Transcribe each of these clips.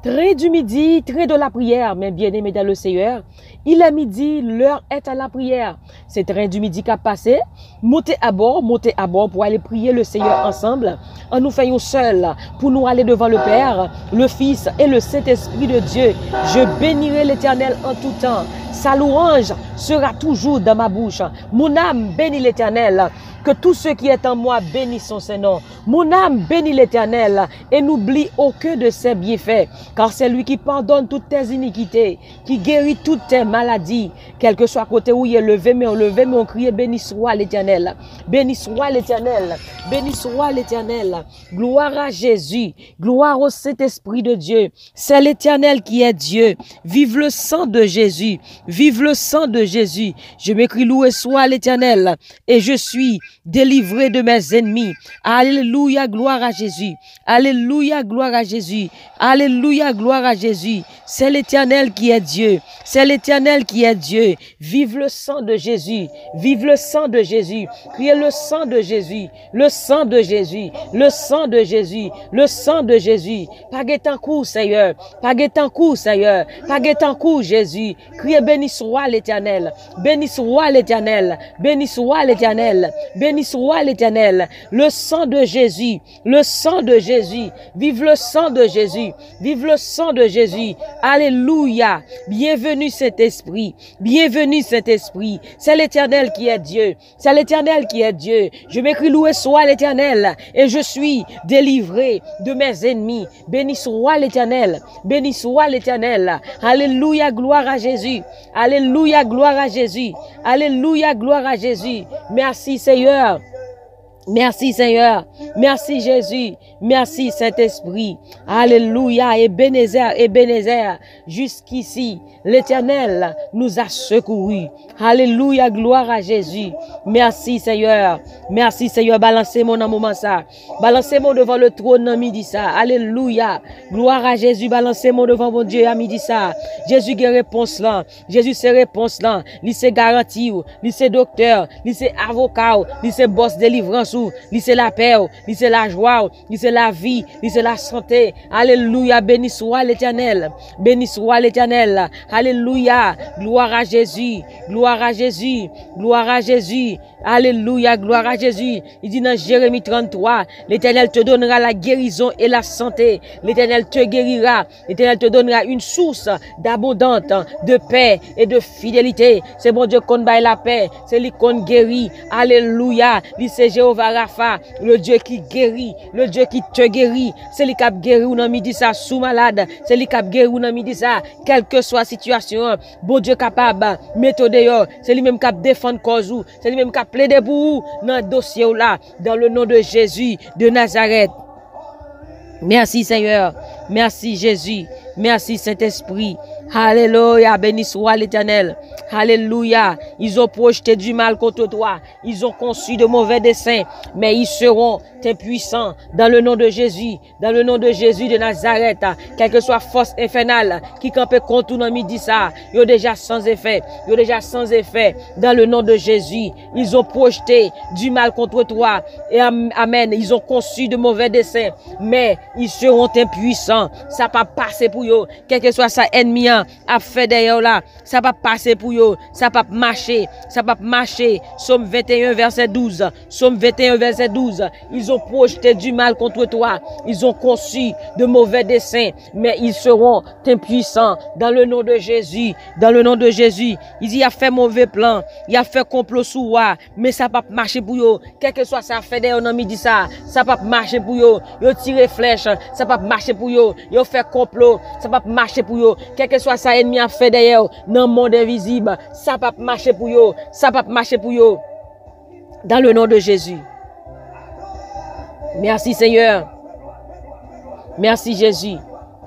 Très du midi, très de la prière, mes bien-aimés dans le Seigneur. Il est midi, l'heure est à la prière. C'est train du midi qui a passé. Montez à bord pour aller prier le Seigneur ensemble. En nous faisant seul pour nous aller devant le Père, le Fils et le Saint-Esprit de Dieu. Je bénirai l'Éternel en tout temps. Sa louange sera toujours dans ma bouche. Mon âme bénit l'Éternel. Que tous ceux qui est en moi bénissent son nom. Mon âme bénit l'Éternel et n'oublie aucun de ses bienfaits. Car c'est lui qui pardonne toutes tes iniquités, qui guérit toutes tes maladies. Quel que soit côté où il est levé, mais on crie béni soit l'Éternel. Béni soit l'Éternel. Béni soit l'Éternel. Gloire à Jésus. Gloire au Saint-Esprit de Dieu. C'est l'Éternel qui est Dieu. Vive le sang de Jésus. Vive le sang de Jésus. Je m'écris loué soit l'Éternel et je suis délivré de mes ennemis. Alléluia, gloire à Jésus. Alléluia, gloire à Jésus. Alléluia, gloire à Jésus. C'est l'Éternel qui est Dieu. C'est l'Éternel qui est Dieu. Vive le sang de Jésus. Vive le sang de Jésus. Criez le sang de Jésus. Le sang de Jésus. Le sang de Jésus. Le sang de Jésus. Pas guettant coup, Seigneur. Pas guettant coup, Seigneur. Pas guettant coup, Jésus. Criez béni soit l'Éternel. Béni soit l'Éternel. Béni soit l'Éternel. Béni soit l'Éternel. Le sang de Jésus. Le sang de Jésus. Vive le sang de Jésus. Vive le sang de Jésus. Alléluia. Bienvenue Saint-Esprit. Bienvenue Saint-Esprit. C'est l'Éternel qui est Dieu. C'est l'Éternel qui est Dieu. Je m'écris loué soit l'Éternel et je suis délivré de mes ennemis. Béni soit l'Éternel. Béni soit l'Éternel. Alléluia, gloire à Jésus. Alléluia, gloire à Jésus. Alléluia, gloire à Jésus. Merci Seigneur. Merci Seigneur, merci Jésus, merci Saint-Esprit, alléluia, Ebenezer, jusqu'ici, l'Éternel nous a secourus, alléluia, gloire à Jésus, merci Seigneur, balancez-moi dans moment ça, balancez-moi devant le trône à midi ça, alléluia, gloire à Jésus, balancez-moi devant mon Dieu à midi ça, Jésus qui réponse là, Jésus c'est réponse là, lui c'est garantie, lui c'est docteur, lui c'est avocat, lui c'est boss délivrance, lui c'est la paix, lui c'est la joie, lui c'est la vie, lui c'est la santé. Alléluia, béni soit l'Éternel. Béni soit l'Éternel. Alléluia, gloire à Jésus. Gloire à Jésus. Gloire à Jésus. Alléluia, gloire à Jésus. Il dit dans Jérémie 33, l'Éternel te donnera la guérison et la santé. L'Éternel te guérira. L'Éternel te donnera une source d'abondante, de paix et de fidélité. C'est bon Dieu qu'on baille la paix. C'est lui qu'on guérit. Alléluia. Lui c'est Jéhovah Rapha, le Dieu qui guérit, le Dieu qui te guérit. C'est lui qui a guéri ou non midi ça sous malade. C'est lui qui a guéri ou non midi ça, quelle que soit la situation. Bon Dieu capable, mettez dehors. C'est lui même qui a défendre cause ou. C'est lui même qui a plaider pour vous dans le dossier là, dans le nom de Jésus de Nazareth. Merci Seigneur, merci Jésus, merci Saint-Esprit. Alléluia, béni soit l'Éternel. Alléluia, ils ont projeté du mal contre toi. Ils ont conçu de mauvais desseins, mais ils seront impuissants dans le nom de Jésus, dans le nom de Jésus de Nazareth. Quelle que soit force infernale qui campe contre nous midi ça, ils sont déjà sans effet. Ils sont déjà sans effet dans le nom de Jésus. Ils ont projeté du mal contre toi. Et amen, ils ont conçu de mauvais desseins, mais ils seront impuissants. Ça va pas passer pour eux. Quel que soit sa ennemi a fait d'ailleurs là, ça va passer pour eux. Ça va marcher. Ça va marcher. Somme 21 verset 12. Somme 21 verset 12. Ils ont projeté du mal contre toi. Ils ont conçu de mauvais desseins, mais ils seront impuissants dans le nom de Jésus. Dans le nom de Jésus. Il dit, il a fait mauvais plan. Il a fait complot sur moi, mais ça va marcher pour eux. Quel que soit ça fait d'ailleurs dans midi ça va marcher pour eux. Ils tirent flèche, ça va marcher pour eux. Ils fait complot, ça va marcher pour eux. Quel que soit ça ennemi a fait d'ailleurs dans le monde invisible, ça va marcher pour eux. Ça va marcher pour eux. Dans le nom de Jésus. Merci Seigneur. Merci Jésus.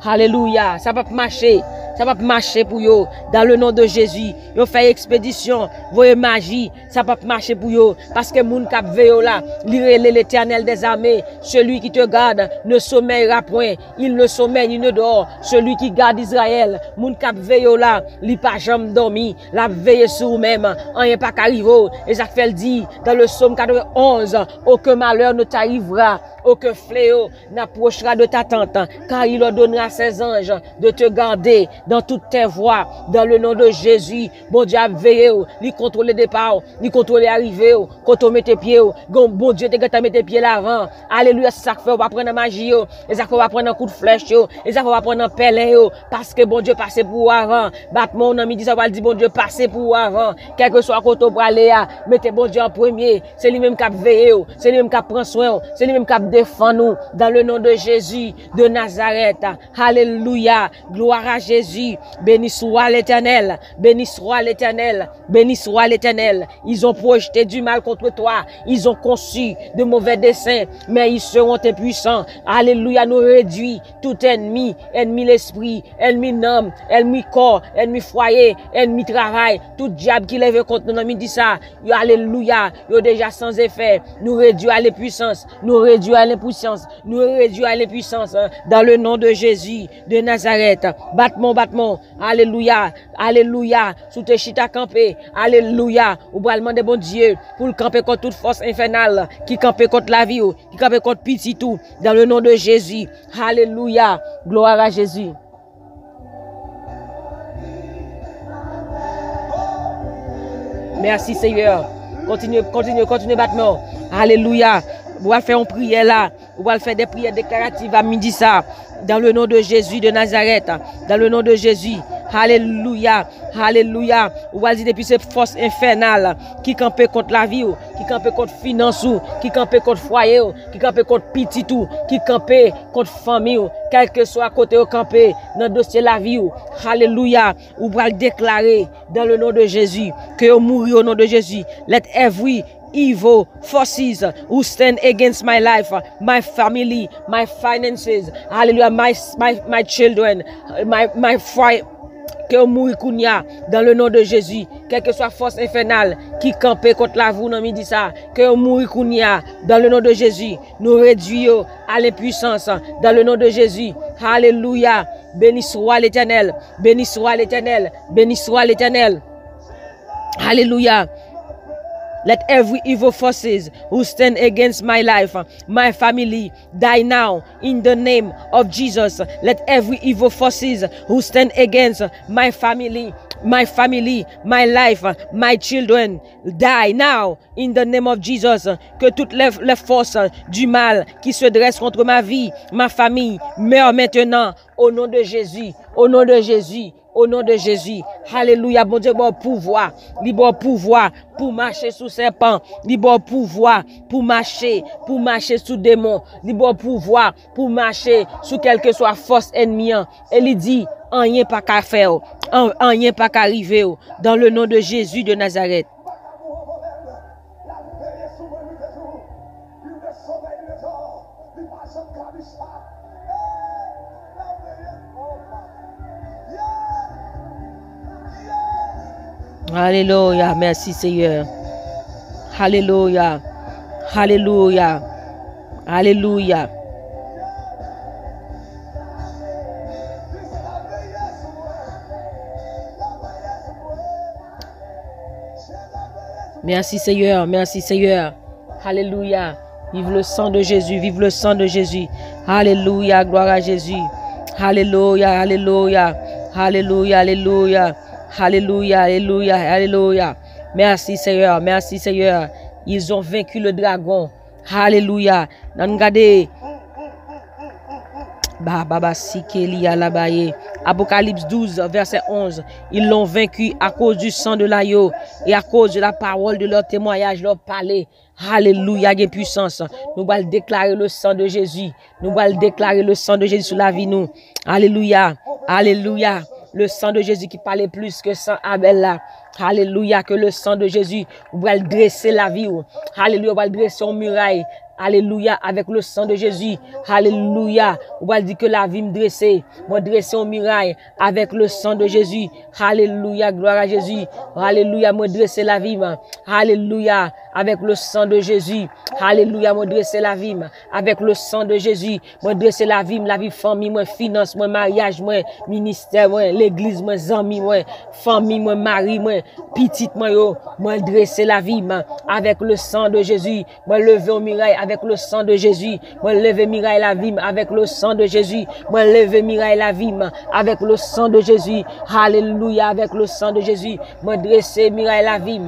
Alléluia. Ça va marcher. Ça va marcher pour eux. Dans le nom de Jésus. Ils fait expédition. Voyez magie. Ça va marcher pour eux. Parce que moun kap veyo là. Lirez l'Éternel des armées. Celui qui te garde ne sommeillera point. Il ne sommeille, il ne dort. Celui qui garde Israël. Moun kap veyo là. Li pas jamais dormi. La veille sur vous-même. Rien pas qu'arrive. Et ça fait le dit dans le psaume 91. Aucun malheur ne t'arrivera. aucun fléau n'approchera de ta tente, car il ordonnera à ses anges de te garder dans toutes tes voies, dans le nom de Jésus. Bon Dieu a veillé, il contrôle les départs, il contrôle les arrivées, quand on met tes pieds, bon Dieu te met tes pieds l'avant. Alléluia, c'est ça que fait, on va prendre la magie, et ça qu'on va prendre un coup de flèche, et ça qu'on va prendre un pèlerin, parce que bon Dieu passe pour avant. Battement, on a mis ça va dire bon Dieu passe pour avant. Quel que soit côté pour aller, mettez bon Dieu en premier. C'est lui-même qui a veillé, c'est lui-même qui prend soin, c'est lui-même qui défend nous, dans le nom de Jésus de Nazareth. Alléluia, gloire à Jésus. Béni soit l'Éternel, béni soit l'Éternel, béni soit l'Éternel. Ils ont projeté du mal contre toi, ils ont conçu de mauvais desseins, mais ils seront impuissants. Alléluia, nous réduit tout ennemi, ennemi l'esprit, ennemi l'âme, ennemi corps, ennemi foyer, ennemi travail, tout diable qui lève contre nous, dit ça. Alléluia, yo déjà sans effet. Nous réduit à l'impuissance, nous réduit à l'impuissance, nous réduit à l'impuissance, dans le nom de Jésus de Nazareth. Battement, alléluia, alléluia, sous tes chita campé, alléluia, ou va demander bon Dieu pour le camper contre toute force infernale qui campe contre la vie, qui campe contre petit tout, dans le nom de Jésus. Alléluia, gloire à Jésus. Merci Seigneur. Continue battement. Alléluia. On va faire une prière là. On va faire des prières déclaratives à midi ça. Dans le nom de Jésus de Nazareth. Dans le nom de Jésus. Alléluia. Alléluia. On va dire depuis ces forces infernales qui campent contre la vie, qui campent contre finance, qui campent contre foyer, qui campent contre petit tout, qui campent contre famille, quel que soit côté au campé dans le dossier la vie. Alléluia. On va déclarer dans le nom de Jésus que vous mourrez au nom de Jésus. Let every evil forces who stand against my life, my family, my finances, hallelujah, my children, my fire, que vous mourrez dans le nom de Jésus, quelle que soit force infernale qui campe contre la vous, non midi ça, que vous mourrez dans le nom de Jésus, nous réduisons à l'impuissance, dans le nom de Jésus, alléluia, béni soit l'Éternel, béni soit l'Éternel, béni soit l'Éternel, alléluia. Let every evil forces who stand against my life, my family, die now in the name of Jesus. Let every evil forces who stand against my family, my life, my children, die now in the name of Jesus. Que toutes les forces du mal qui se dressent contre ma vie, ma famille, meurent maintenant au nom de Jésus, au nom de Jésus. Au nom de Jésus, alléluia, bon Dieu, bon pouvoir, libre pouvoir pour marcher sous serpent, libre pouvoir pour marcher sous démon, libre pouvoir pour marcher sous quelque soit force ennemie. Et il dit, rien pas qu'à faire, rien pas qu'à arriver, dans le nom de Jésus de Nazareth. Alléluia, merci Seigneur. Alléluia, alléluia, alléluia. Merci Seigneur, merci Seigneur. Alléluia. Vive le sang de Jésus, vive le sang de Jésus. Alléluia, gloire à Jésus. Alléluia, alléluia, alléluia, alléluia. Alléluia, alléluia, alléluia. Merci Seigneur, merci Seigneur. Ils ont vaincu le dragon. Alléluia. Apocalypse 12, verset 11. Ils l'ont vaincu à cause du sang de l'agneau et à cause de la parole de leur témoignage, leur parler. Alléluia, il y a puissance. Nous allons déclarer le sang de Jésus. Nous allons déclarer le sang de Jésus sur la vie, nous. Alléluia, alléluia. Le sang de Jésus qui parlait plus que sang Abel là. Alléluia, que le sang de Jésus va dresser la vie. Alléluia, va dresser une muraille. Alléluia, avec le sang de Jésus. Alléluia, on va dire que la vie me dresser. Moi dresser une muraille avec le sang de Jésus. Alléluia, gloire à Jésus. Alléluia, moi dresser la vie. Alléluia, avec le sang de Jésus. Alléluia, moi dresser la vie avec le sang de Jésus. Moi dresser la vie famille, moi finance, moi mariage, moi ministère, moi l'église, moi amis, moi famille, moi mari, moi Petite moi dresser la vie avec le sang de Jésus. Moi lever au mirail avec le sang de Jésus. Moi lever mirail la vie avec le sang de Jésus. Moi lever mirail la vie avec le sang de Jésus. Alléluia, avec le sang de Jésus. Moi dresser mirail la vie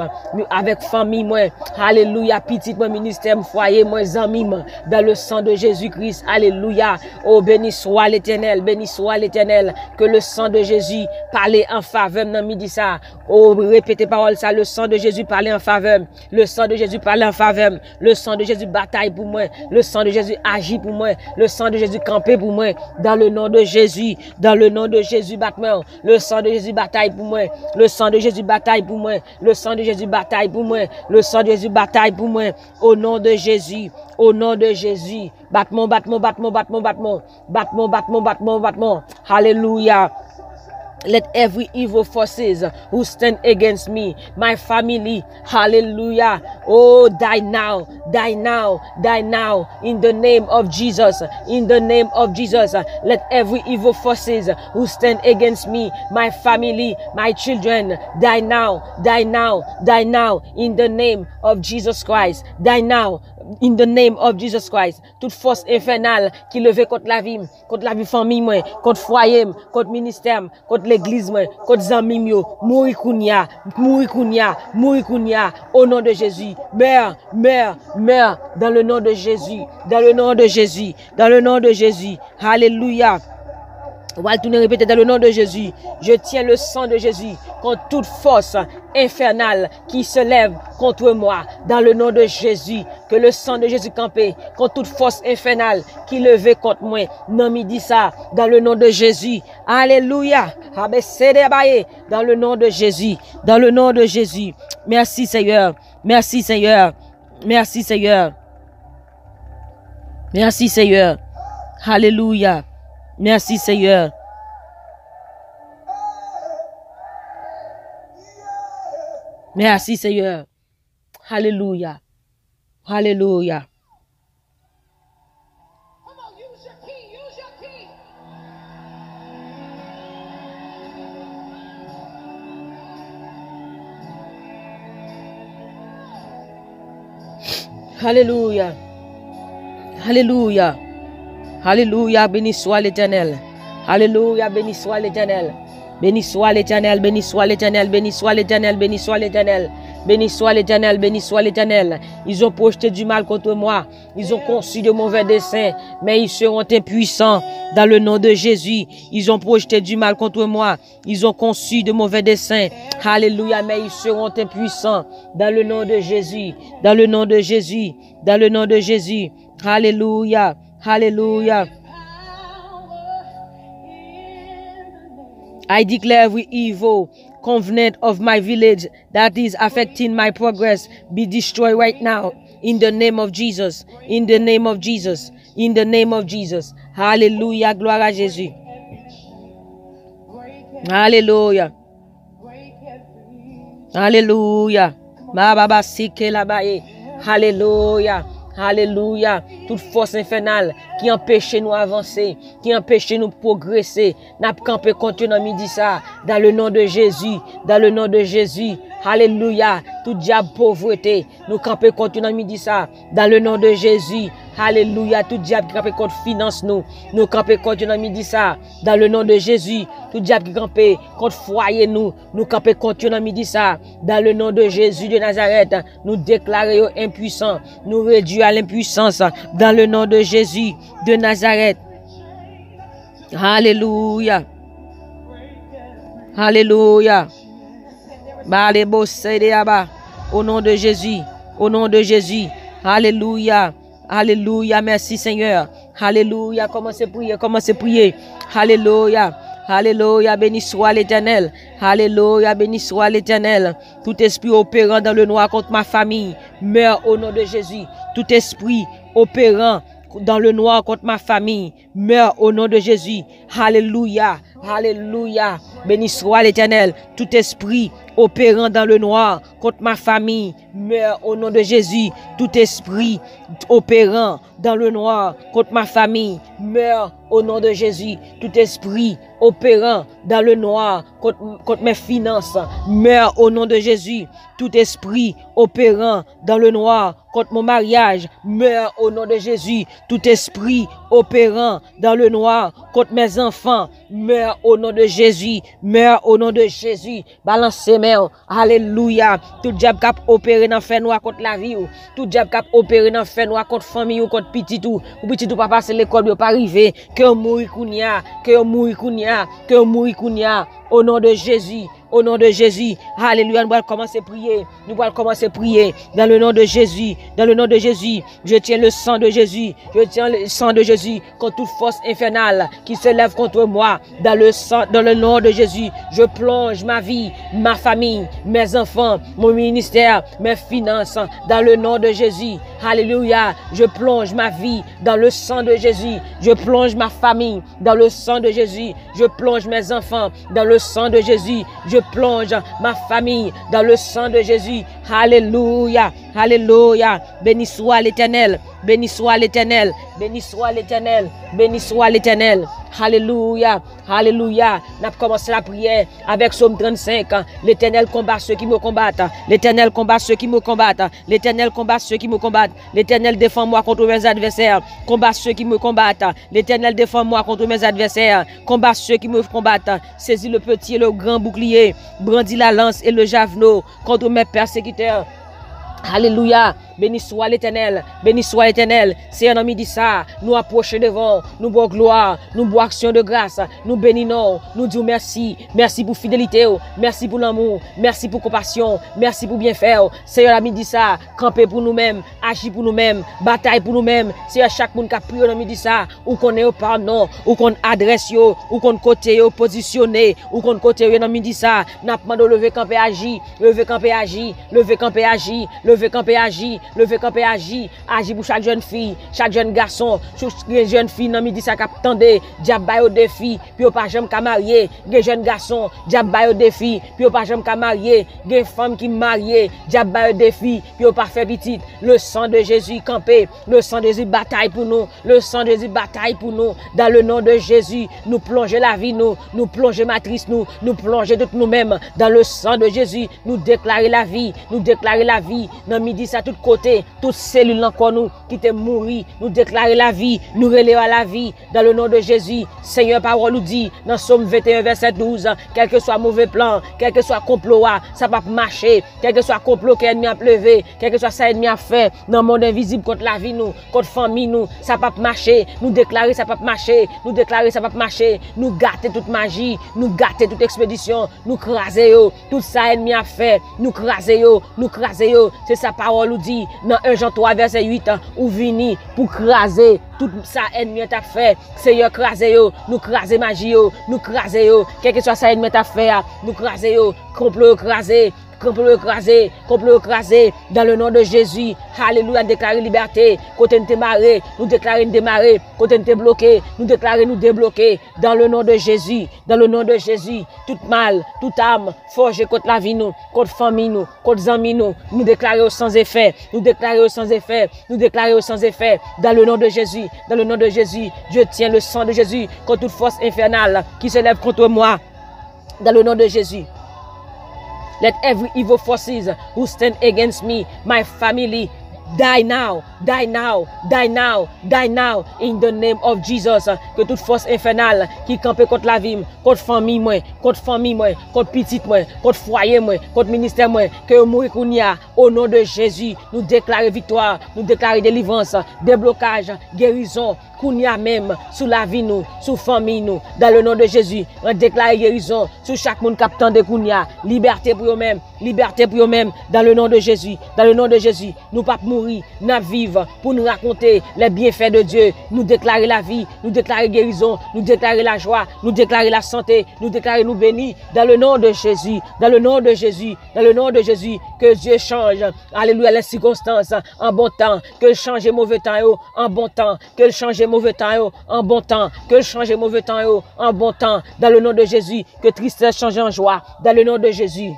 avec famille moi. Alléluia, petite moi ministère, foyer, moi amis dans le sang de Jésus-Christ. Alléluia. Oh, béni soit l'Éternel, béni soit l'Éternel. Que le sang de Jésus parle en faveur dans midi ça. Oh, répétez parole ça, le sang de Jésus parle en faveur. Le sang de Jésus parle en faveur. Le sang de Jésus bataille pour moi. Le sang de Jésus agit pour moi. Le sang de Jésus campé pour moi. Dans le nom de Jésus, dans le nom de Jésus battement. Le sang de Jésus bataille pour moi. Le sang de Jésus bataille pour moi. Le sang de Jésus bataille pour moi. Le sang de Jésus bataille pour moi. Au nom de Jésus. Au nom de Jésus. Battement, battement, battement, battement, battement. Battement, battement, battement, battement. Alléluia. Let every evil forces who stand against me, my family, hallelujah, oh, die now, die now, die now, in the name of Jesus, in the name of Jesus. Let every evil forces who stand against me, my family, my children, die now, die now, die now, in the name of Jesus Christ, die now, in the name of Jesus Christ. Toute force infernale qui levait contre la vie famille, moi, contre foyer, contre ministère, contre l'église, moi, contre zami, mouri kounia, au nom de Jésus. Meurs, dans le nom de Jésus, dans le nom de Jésus, dans le nom de Jésus. Alléluia. On va le tourner répéter dans le nom de Jésus. Je tiens le sang de Jésus contre toute force infernale qui se lève contre moi. Dans le nom de Jésus. Que le sang de Jésus campé contre toute force infernale qui levait contre moi. Non, midi ça. Dans le nom de Jésus. Alléluia. Dans le nom de Jésus. Dans le nom de Jésus. Merci Seigneur. Merci Seigneur. Merci Seigneur. Merci Seigneur. Alléluia. Merci Seigneur. Merci Seigneur. Alléluia. Alléluia. Alléluia. Alléluia. Alléluia, béni soit l'Éternel. Alléluia, béni soit l'Éternel. Béni soit l'Éternel, béni soit l'Éternel, béni soit l'Éternel, béni soit l'Éternel. Béni soit l'Éternel, béni soit l'Éternel. Ils ont projeté du mal contre moi. Ils ont conçu de mauvais desseins, mais ils seront impuissants dans le nom de Jésus. Ils ont projeté du mal contre moi. Ils ont conçu de mauvais desseins. Alléluia, mais ils seront impuissants dans le nom de Jésus. Dans le nom de Jésus. Dans le nom de Jésus. Alléluia. Hallelujah. I declare every evil covenant of my village that is affecting my progress be destroyed right now. In the name of Jesus. In the name of Jesus. In the name of Jesus. Hallelujah. Gloire à Jésus. Hallelujah. Hallelujah. Hallelujah. Alléluia. Toute force infernale qui empêche nous avancer, qui empêche nous progresser, n'a pas campé contre nous midi ça. Dans le nom de Jésus, dans le nom de Jésus. Alléluia. Tout diable pauvreté, nous camper contre nous midi ça. Dans le nom de Jésus. Alléluia. Tout diable qui campe contre finance nous camper contre nous midi ça. Dans le nom de Jésus. Tout diable qui campe contre foyer nous camper contre nous midi ça. Dans le nom de Jésus de Nazareth, nous déclarons impuissants, nous réduisons à l'impuissance. Dans le nom de Jésus de Nazareth. Alléluia. Alléluia. Au nom de Jésus. Au nom de Jésus. Alléluia. Alléluia. Merci Seigneur. Alléluia. Commencez à prier. Alléluia. Alléluia, béni soit l'Éternel. Alléluia, béni soit l'Éternel. Tout esprit opérant dans le noir contre ma famille, meurt au nom de Jésus. Tout esprit opérant dans le noir contre ma famille, meurt au nom de Jésus. Alléluia, alléluia. Béni soit l'Éternel. Tout esprit opérant dans le noir contre ma famille, meurt au nom de Jésus. Tout esprit opérant dans le noir contre ma famille, meurt au nom de Jésus. Tout esprit opérant dans le noir contre mes finances, meurt au nom de Jésus. Tout esprit opérant dans le noir contre mon mariage, meurt au nom de Jésus. Tout esprit opérant dans le noir contre mes enfants, meurt au nom de Jésus. Meurt au nom de Jésus. Balancez main. Alléluia. Tout diable cap opéré dans fait noir contre la vie ou. Tout diable cap opéré dans fait noir contre famille ou contre petit ou. Ou petit ou pas passer l'école, ou pas arriver. Que on mourir kounia, que on mourir kounia, que on mourir kounia. Au nom de Jésus. Au nom de Jésus. Alléluia. Nous allons commencer à prier. Nous allons commencer à prier. Dans le nom de Jésus. Dans le nom de Jésus. Je tiens le sang de Jésus. Je tiens le sang de Jésus contre toute force infernale qui se lève contre moi. Dans le nom de Jésus. Je plonge ma vie, ma famille, mes enfants, mon ministère, mes finances. Dans le nom de Jésus. Alléluia. Je plonge ma vie dans le sang de Jésus. Je plonge ma famille dans le sang de Jésus. Je plonge mes enfants dans le sang de Jésus. Je plonge ma famille dans le sang de Jésus. Alléluia. Alléluia. Béni soit l'Éternel. Béni soit l'Éternel. Béni soit l'Éternel. Béni soit l'Éternel. Alléluia. Alléluia. Nous avons commencé la prière avec Psaume 35. L'Éternel combat ceux qui me combattent. L'Éternel combat ceux qui me combattent. L'Éternel combat ceux qui me combattent. L'Éternel défend moi contre mes adversaires. Combat ceux qui me combattent. L'Éternel défend moi contre mes adversaires. Combat ceux qui me combattent. Saisis le petit et le grand bouclier. Brandis la lance et le javelot contre mes persécuteurs. Alléluia. Béni soit l'Éternel. Béni soit l'Éternel. C'est un ami dit ça. Nous approchons devant. Nous bois gloire. Nous bois action de grâce. Nous bénissons. Nous disons merci. Merci pour fidélité. Merci pour l'amour. Merci pour compassion. Merci pour bien faire. Seigneur ami dit ça. Camper pour nous-mêmes. Agir pour nous-mêmes. Bataille pour nous-mêmes. C'est chaque monde qui a prié ami dit ça. Ou qu'on est au pardon. Ou qu'on adresse yo. Ou qu'on côté positionné. Ou qu'on côté yo ami dit ça. N'a pas de lever camper agir. Lever camper agir. Lever camper agir. Lever camper agir. Lever camper agir. Agir pour chaque jeune fille, chaque jeune garçon, chaque jeune fille nan midi ça cap tande, diable ba yo défi, puis yo pas jamais ka marier, des jeunes garçons, diable ba yo défi, puis yo pas jamais ka marier, des femmes qui mariées, diable ba yo défi, puis yo pas fait petite. Le sang de Jésus campé, le sang de Jésus bataille pour nous, le sang de Jésus bataille pour nous. Dans le nom de Jésus, nous plonger la vie nous plonger matrice nous plonger de nous-mêmes dans le sang de Jésus, nous déclarer la vie, nous déclarer la vie. Dans midi ça tout côté, toutes cellules encore nous qui te mourir, nous déclarer la vie, nous relever la vie dans le nom de Jésus. Seigneur, parole nous dit dans Somme 21 verset 12, quel que soit mauvais plan, quel que soit complot, ça va pas marcher, quel que soit complot que l'ennemi a levé, quel que soit ça ennemi a fait dans le monde invisible contre la vie nous, contre famille nous, ça va pas marcher, nous déclarer ça va pas marcher, nous déclarer ça va pas marcher, nous gâter toute magie, nous gâter toute expédition, nous craser yo, tout ça ennemi a fait, nous craser yo, c'est sa parole nous dit dans 1 Jean 3 verset 8, ou vini pour craser tout ça ennemi t'a fait. Seigneur craser yo, nous craser magie yo, nous craser yo, quel que soit ça ennemi t'a fait, nous craser yo, complot craser, complot écrasé, dans le nom de Jésus. Alléluia, déclarer liberté, côté nous démarrer, nous déclarer nous démarrer, côté nous bloqué, nous déclarer nous débloquer, dans le nom de Jésus, dans le nom de Jésus. Tout mal, toute âme, forgée contre la vie nous, contre famille nous, contre amis nous déclarer sans effet, nous déclarer sans effet, nous déclarer sans effet, dans le nom de Jésus, dans le nom de Jésus. Je tiens le sang de Jésus contre toute force infernale qui se lève contre moi, dans le nom de Jésus. Let every evil forces who stand against me, my family, die now, die now, die now, die now, in the name of Jesus. Que toute force infernale qui campe contre la vie, contre famille moi, contre petite moi, contre foyer moi, contre ministère moi, que mourir kounia, au nom de Jésus, nous déclarer victoire, nous déclarer délivrance, déblocage, guérison, kounia même, sous la vie nous, sous famille nous, dans le nom de Jésus, on déclare guérison, sur chaque monde captant de kounia, liberté pour eux-mêmes, dans le nom de Jésus, dans le nom de Jésus, nous pas mourir, nous vivre pour nous raconter les bienfaits de Dieu, nous déclarer la vie, nous déclarer guérison, nous déclarer la joie, nous déclarer la santé, nous déclarer nous bénis, dans le nom de Jésus, dans le nom de Jésus, dans le nom de Jésus, que Dieu change, alléluia, les circonstances en bon temps, que change mauvais temps en bon temps, que change mauvais temps en bon temps, que change mauvais temps en bon temps, dans le nom de Jésus, que tristesse change en joie, dans le nom de Jésus.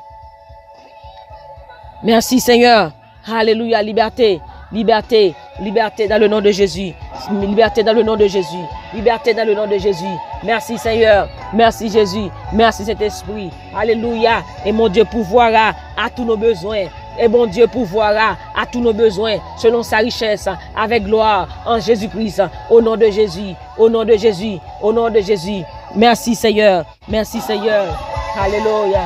Merci Seigneur. Alléluia, liberté, liberté, liberté dans le nom de Jésus. Liberté dans le nom de Jésus. Liberté dans le nom de Jésus. Merci Seigneur. Merci Jésus. Merci Saint-Esprit. Alléluia. Et mon Dieu pourvoira à tous nos besoins. Et mon Dieu pourvoira à tous nos besoins selon sa richesse avec gloire en Jésus-Christ. Au nom de Jésus. Au nom de Jésus. Au nom de Jésus. Merci Seigneur. Merci Seigneur. Alléluia.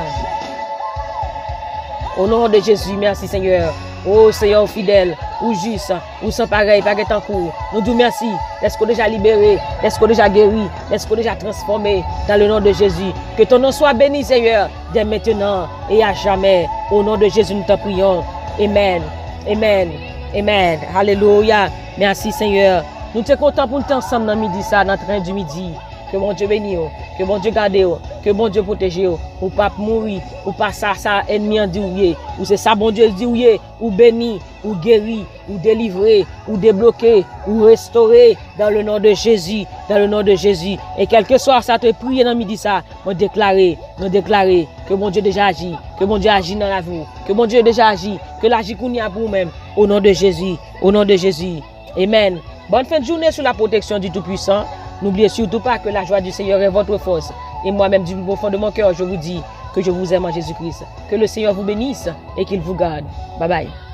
Au nom de Jésus, merci Seigneur. Oh Seigneur fidèle, ou juste, ou sans pareil, pas en cours. Nous disons merci. Est-ce qu'on déjà libéré, est-ce qu'on déjà guéri, est-ce qu'on déjà transformé dans le nom de Jésus. Que ton nom soit béni Seigneur, dès maintenant et à jamais. Au nom de Jésus, nous te prions. Amen. Amen. Amen. Alléluia. Merci Seigneur. Nous sommes contents pour nous ensemble dans midi ça, dans le train du midi. Que mon Dieu bénisse, que mon Dieu garde, que mon Dieu protège, ou pas mourir, ou pas ça ennemi en dit ou c'est ça bon Dieu dit ou béni, ou guéri, ou délivré, ou débloqué, ou restauré dans le nom de Jésus, dans le nom de Jésus. Et quel que soit ça te prier dans midi ça, on déclarer que mon Dieu déjà agit, que mon Dieu agit dans la vie, que mon Dieu déjà agit, que l'agit qu'on y a pour nous-mêmes, au nom de Jésus, au nom de Jésus. Amen. Bonne fin de journée sous la protection du Tout-Puissant. N'oubliez surtout pas que la joie du Seigneur est votre force. Et moi-même, du plus profond de mon cœur, je vous dis que je vous aime en Jésus-Christ. Que le Seigneur vous bénisse et qu'il vous garde. Bye bye.